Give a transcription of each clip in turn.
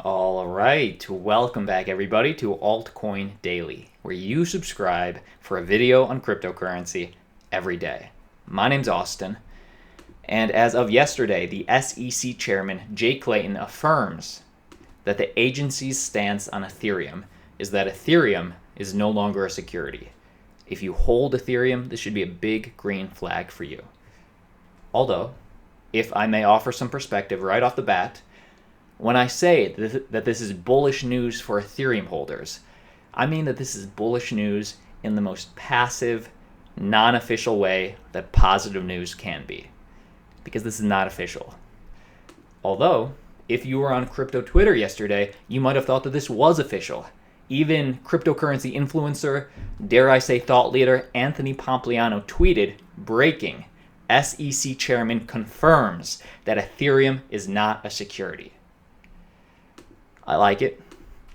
All right, welcome back everybody to Altcoin Daily, where you subscribe for a video on cryptocurrency every day. My name's Austin, and as of yesterday, the SEC chairman Clayton affirms that the agency's stance on Ethereum is that Ethereum is no longer a security. If you hold Ethereum, this should be a big green flag for you. Although, if I may offer some perspective right off the bat, when I say that this is bullish news for Ethereum holders, I mean that this is bullish news in the most passive, non-official way that positive news can be, because this is not official. Although, if you were on crypto Twitter yesterday, you might have thought that this was official. Even cryptocurrency influencer, dare I say thought leader, Anthony Pompliano tweeted, breaking, SEC chairman confirms that Ethereum is not a security. I like it.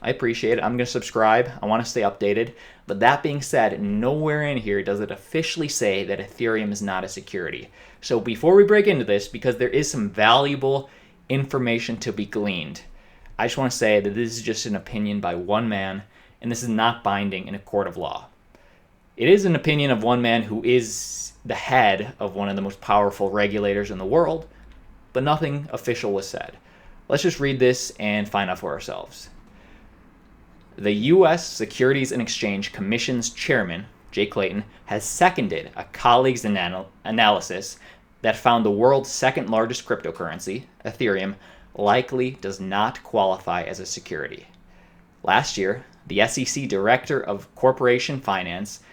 I appreciate it. I'm going to subscribe. I want to stay updated. But that being said, nowhere in here does it officially say that Ethereum is not a security. So before we break into this, because there is some valuable information to be gleaned, I just want to say that this is just an opinion by one man, and this is not binding in a court of law. It is an opinion of one man who is the head of one of the most powerful regulators in the world, but nothing official was said. Let's just read this and find out for ourselves. The U.S. Securities and Exchange Commission's chairman, Clayton, has seconded a colleague's analysis that found the world's second largest cryptocurrency, Ethereum, likely does not qualify as a security. Last year, the SEC Director of Corporation Finance,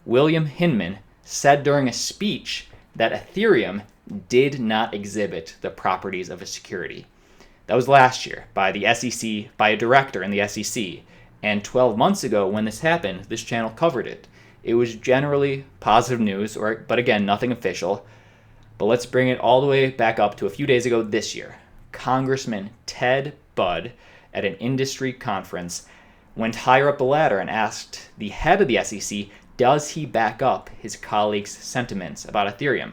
William Hinman, said during a speech that Ethereum did not exhibit the properties of a security. That was last year by the SEC, by a director in the SEC. And 12 months ago when this happened, this channel covered it. It was generally positive news, but again, nothing official. But let's bring it all the way back up to a few days ago this year. Congressman Ted Budd, at an industry conference, went higher up the ladder and asked the head of the SEC, does he back up his colleagues' sentiments about Ethereum?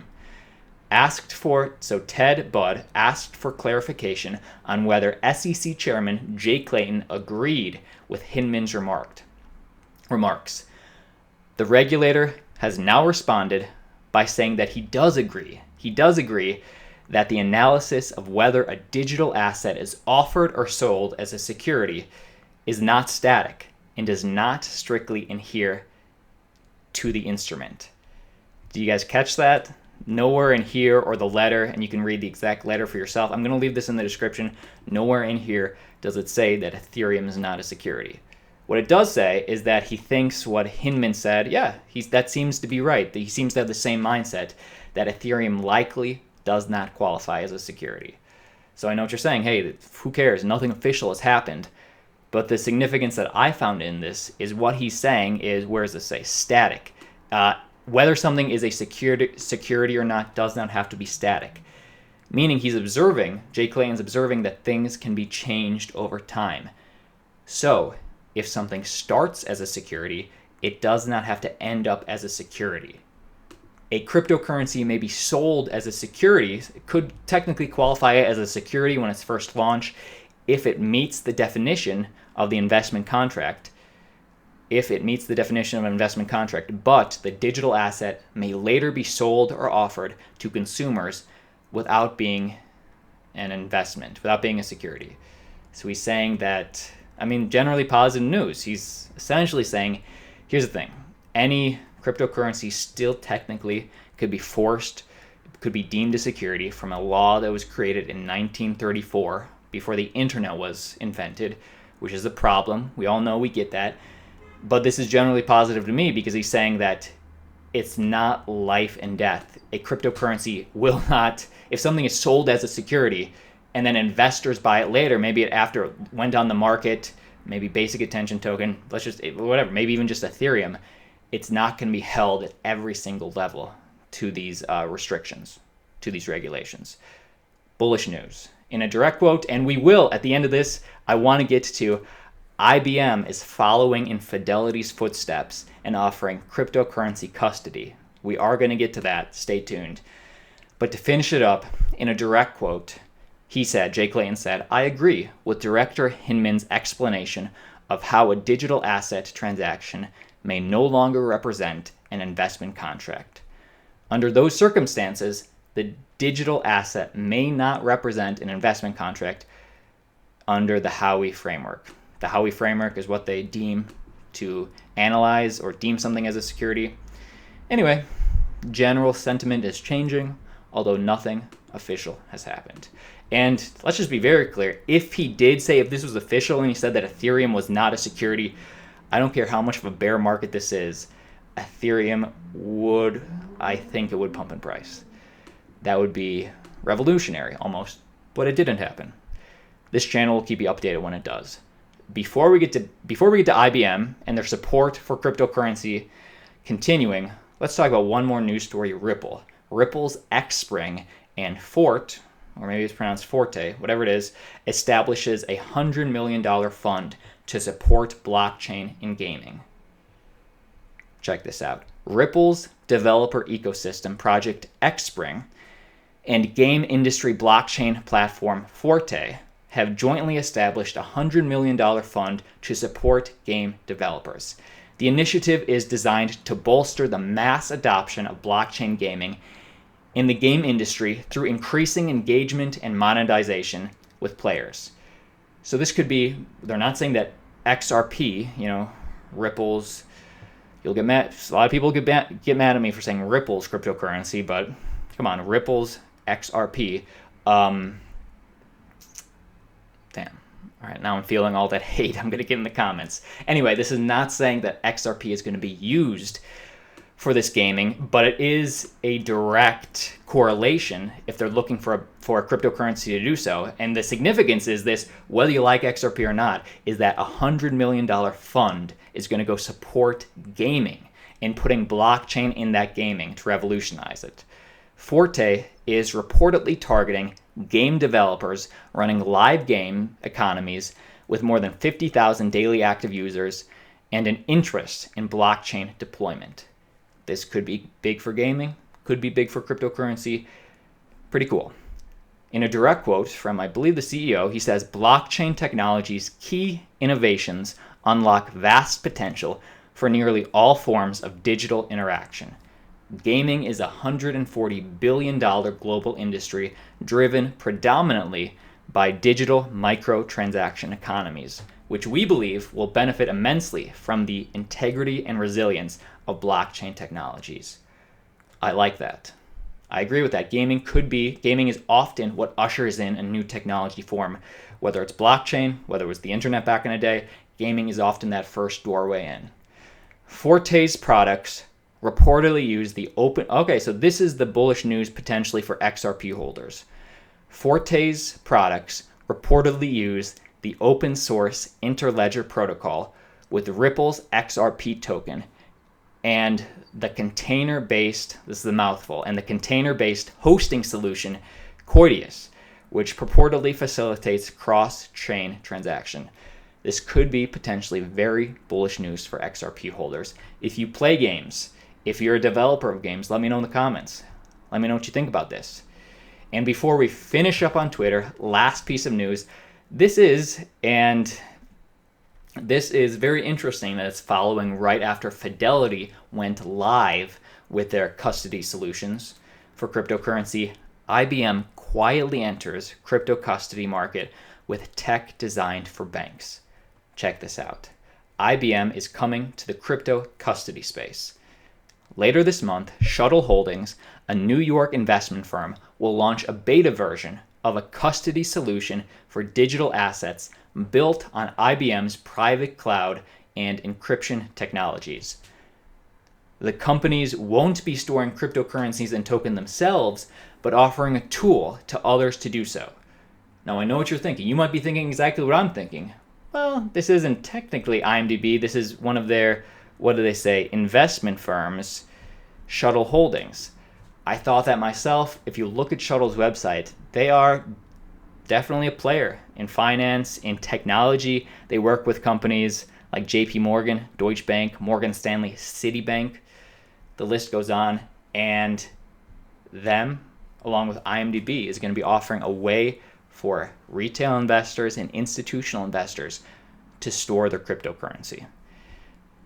Ted Budd asked for clarification on whether SEC Chairman Clayton agreed with Hinman's remarks. The regulator has now responded by saying that he does agree. He does agree that the analysis of whether a digital asset is offered or sold as a security is not static and does not strictly adhere to the instrument. Do you guys catch that? Nowhere in here or the letter, and you can read the exact letter for yourself. I'm going to leave this in the description. Nowhere in here does it say that Ethereum is not a security. What it does say is that he thinks what Hinman said, that seems to be right. He seems to have the same mindset that Ethereum likely does not qualify as a security. So I know what you're saying. Hey, who cares? Nothing official has happened. But the significance that I found in this is what he's saying is, where does this say? Static. Whether something is a security or not does not have to be static. Meaning Clayton's observing that things can be changed over time. So, if something starts as a security, it does not have to end up as a security. A cryptocurrency may be sold as a security, it could technically qualify as a security when it's first launched, if it meets the definition of the investment contract. But the digital asset may later be sold or offered to consumers without being an investment, without being a security. So he's saying that, generally positive news. He's essentially saying, here's the thing, any cryptocurrency still technically could be deemed a security from a law that was created in 1934, before the internet was invented, which is a problem. We all know, we get that. But this is generally positive to me because he's saying that it's not life and death. A cryptocurrency will not, if something is sold as a security and then investors buy it later, maybe it after it went on the market, maybe basic attention token, maybe even just Ethereum, it's not going to be held at every single level to these restrictions, to these regulations. Bullish news. In a direct quote, and we will, at the end of this, I want to get to IBM is following in Fidelity's footsteps and offering cryptocurrency custody. We are going to get to that. Stay tuned. But to finish it up, in a direct quote, Jay Clayton said, "I agree with Director Hinman's explanation of how a digital asset transaction may no longer represent an investment contract. Under those circumstances, the digital asset may not represent an investment contract under the Howey framework." The Howey framework is what they deem to analyze or deem something as a security. Anyway, general sentiment is changing, although nothing official has happened. And let's just be very clear. If this was official and he said that Ethereum was not a security, I don't care how much of a bear market this is, Ethereum I think it would pump in price. That would be revolutionary almost, but it didn't happen. This channel will keep you updated when it does. Before we get to IBM and their support for cryptocurrency continuing, let's talk about one more news story, Ripple. Ripple's Xpring and Forte, or maybe it's pronounced Forte, whatever it is, establishes a $100 million fund to support blockchain in gaming. Check this out. Ripple's developer ecosystem project Xpring and game industry blockchain platform Forte have jointly established a $100 million fund to support game developers. The initiative is designed to bolster the mass adoption of blockchain gaming in the game industry through increasing engagement and monetization with players. So this could be, they're not saying that XRP, Ripple's, you'll get mad, a lot of people get mad at me for saying Ripple's cryptocurrency, but come on, Ripple's XRP. Damn. All right, now I'm feeling all that hate I'm going to get in the comments. Anyway, this is not saying that XRP is going to be used for this gaming, but it is a direct correlation if they're looking for a cryptocurrency to do so. And the significance is this, whether you like XRP or not, is that a $100 million fund is going to go support gaming and putting blockchain in that gaming to revolutionize it. Forte is reportedly targeting game developers running live game economies with more than 50,000 daily active users and an interest in blockchain deployment. This could be big for gaming, could be big for cryptocurrency. Pretty cool. In a direct quote from, I believe, the CEO, he says, "Blockchain technology's key innovations unlock vast potential for nearly all forms of digital interaction. Gaming is a $140 billion global industry driven predominantly by digital microtransaction economies, which we believe will benefit immensely from the integrity and resilience of blockchain technologies." I like that. I agree with that. Gaming is often what ushers in a new technology form. Whether it's blockchain, whether it was the internet back in the day, gaming is often that first doorway in. Forte's products reportedly use the open... Okay, so this is the bullish news potentially for XRP holders. Forte's products reportedly use the open source Interledger protocol with Ripple's XRP token and the container-based, this is a mouthful, and the container-based hosting solution Coinbase, which purportedly facilitates cross-chain transaction. This could be potentially very bullish news for XRP holders. If you play games, if you're a developer of games, let me know in the comments. Let me know what you think about this. And before we finish up on Twitter, last piece of news. This is very interesting that it's following right after Fidelity went live with their custody solutions for cryptocurrency. IBM quietly enters crypto custody market with tech designed for banks. Check this out. IBM is coming to the crypto custody space. Later this month, Shuttle Holdings, a New York investment firm, will launch a beta version of a custody solution for digital assets built on IBM's private cloud and encryption technologies. The companies won't be storing cryptocurrencies and tokens themselves, but offering a tool to others to do so. Now, I know what you're thinking. You might be thinking exactly what I'm thinking. Well, this isn't technically IMDb. This is one of their, investment firms, Shuttle Holdings. I thought that myself. If you look at Shuttle's website, they are definitely a player in finance, in technology. They work with companies like JP Morgan, Deutsche Bank, Morgan Stanley, Citibank. The list goes on. And them, along with IMDb, is going to be offering a way for retail investors and institutional investors to store their cryptocurrency.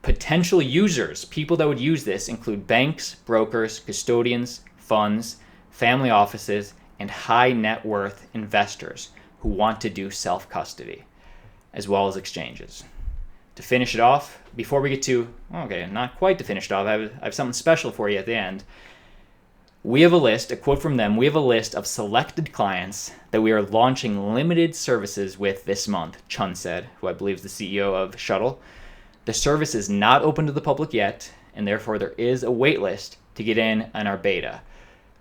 Potential users, people that would use this, include banks, brokers, custodians, funds, family offices, and high net worth investors who want to do self-custody, as well as exchanges. To finish it off, before we get to, okay, not quite to finish it off, I have something special for you at the end. We have a list, a quote from them, we have a list of selected clients that we are launching limited services with this month, Chun said, who I believe is the CEO of Shuttle. The service is not open to the public yet, and therefore there is a wait list to get in on our beta.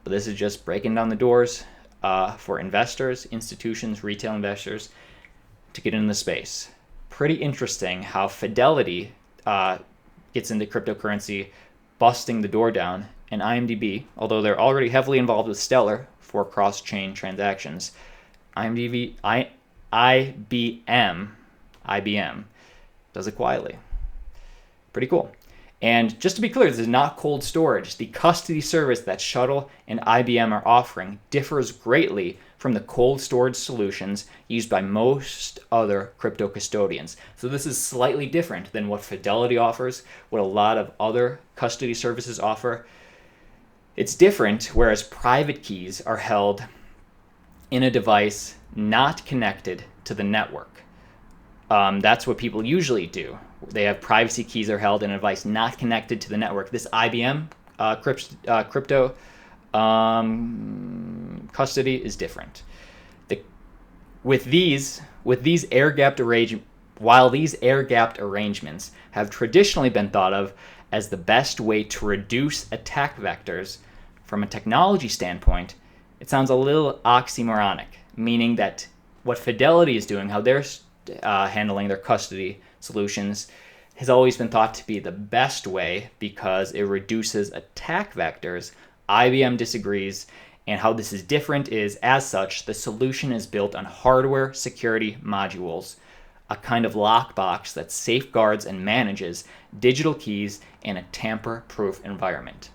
But this is just breaking down the doors for investors, institutions, retail investors to get into the space. Pretty interesting how Fidelity gets into cryptocurrency, busting the door down, and IMDb, although they're already heavily involved with Stellar for cross-chain transactions, IBM does it quietly. Pretty cool. And just to be clear, this is not cold storage. The custody service that Shuttle and IBM are offering differs greatly from the cold storage solutions used by most other crypto custodians. So this is slightly different than what Fidelity offers, what a lot of other custody services offer. It's different, whereas private keys are held in a device not connected to the network. That's what people usually do. They have privacy keys that are held in a device not connected to the network. This IBM crypto custody is different. While these air-gapped arrangements have traditionally been thought of as the best way to reduce attack vectors, from a technology standpoint, it sounds a little oxymoronic, meaning that what Fidelity is doing, how they're handling their custody solutions, has always been thought to be the best way because it reduces attack vectors. IBM disagrees, and how this is different is, as such, the solution is built on hardware security modules, a kind of lockbox that safeguards and manages digital keys in a tamper-proof environment.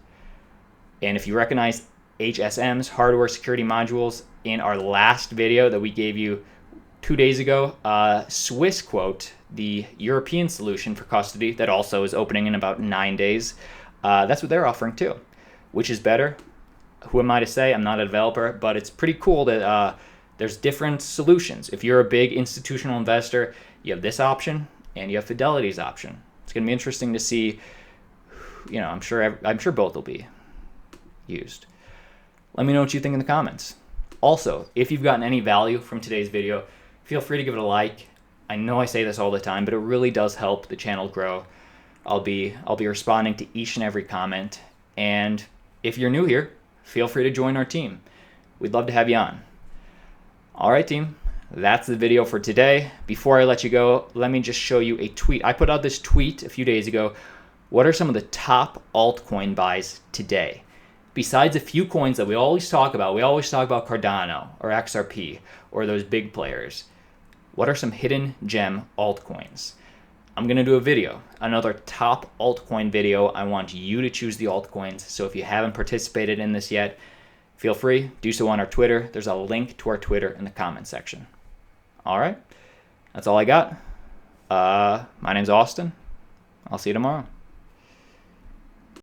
And if you recognize HSM's hardware security modules in our last video that we gave you 2 days ago, Swissquote, the European solution for custody that also is opening in about 9 days, that's what they're offering too. Which is better? Who am I to say? I'm not a developer, but it's pretty cool that there's different solutions. If you're a big institutional investor, you have this option and you have Fidelity's option. It's going to be interesting to see. I'm sure both will be used. Let me know what you think in the comments. Also, if you've gotten any value from today's video, feel free to give it a like. I know I say this all the time, but it really does help the channel grow. I'll be responding to each and every comment. And if you're new here, feel free to join our team. We'd love to have you on. All right, team. That's the video for today. Before I let you go, let me just show you a tweet. I put out this tweet a few days ago. What are some of the top altcoin buys today? Besides a few coins that we always talk about Cardano or XRP or those big players. What are some hidden gem altcoins? I'm going to do a video, another top altcoin video. I want you to choose the altcoins. So if you haven't participated in this yet, feel free, do so on our Twitter. There's a link to our Twitter in the comment section. All right, that's all I got. My name's Austin. I'll see you tomorrow.